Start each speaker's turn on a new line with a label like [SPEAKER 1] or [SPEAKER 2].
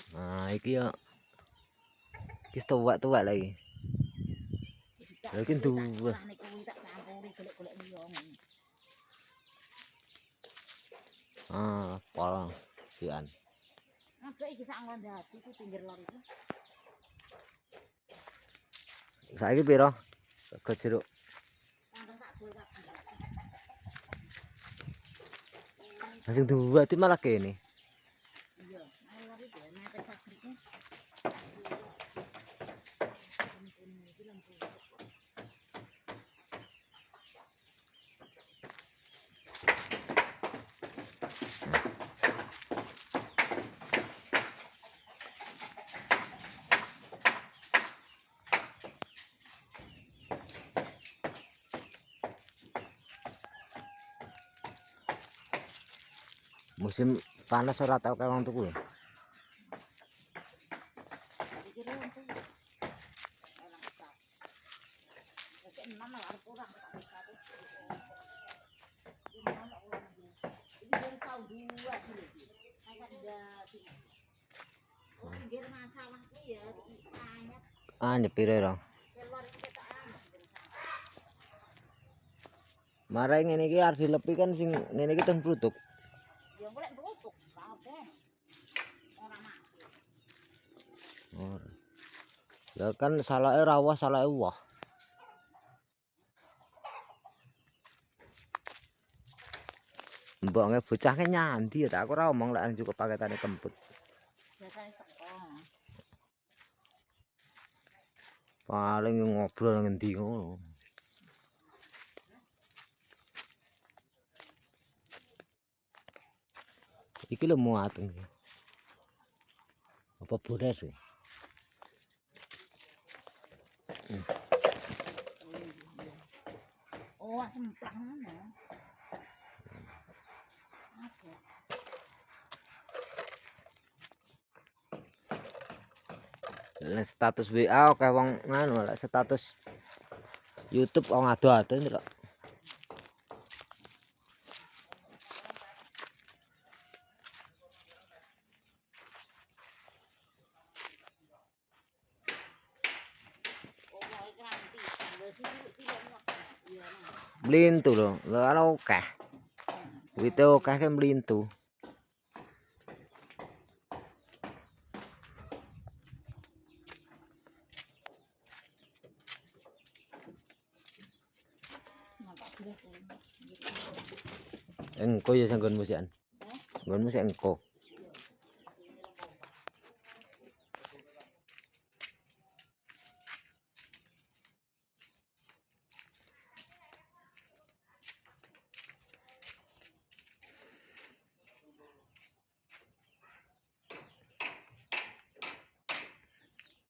[SPEAKER 1] Nah, iki ya. Iki tuwak-tuwak lagi. Lha iki duwe. Ah, pol sian.
[SPEAKER 2] Iki sak ngondati ku pinggir lor iku.
[SPEAKER 1] Saiki piro? Sego jeruk. Langsung dua itu malah kene.
[SPEAKER 2] Iya, ayo iki mepet pabriknya.
[SPEAKER 1] Musim panas ora tau kewang tuku.
[SPEAKER 2] Iki runtuh. Enak tak. Oke, enam lah kurang tak bisa tuh. Ini mana ulang dia. Ini dari tahun 2 dulu. Kayak ada di pinggir masalah ku ya anyap.
[SPEAKER 1] Anyep piro ora?
[SPEAKER 2] Keluar itu tak anyap.
[SPEAKER 1] Marai ngene iki arep dilepi kan sing ngene iki ten brutuk.
[SPEAKER 2] Ya golek brutuk, apa? Ora mati.
[SPEAKER 1] Ora. Ya kan salake rawah, salake wah. Mbok bocah ke nyandi ya aku ora omong lek cukup paketane kemput.
[SPEAKER 2] Biasane teko.
[SPEAKER 1] Paling ngobrol ngendi ngono. Iki lho muat iki. Apa bodas sih?
[SPEAKER 2] Oh, semplang ngono. Apa?
[SPEAKER 1] Lek status WA oke wong nganu lek status YouTube wong ado-ado ndelok. Mlintu lho, lho ana akeh. Wite akeh ke mlintu. Engko ya sanggonmu sian. Nggonmu sik engko.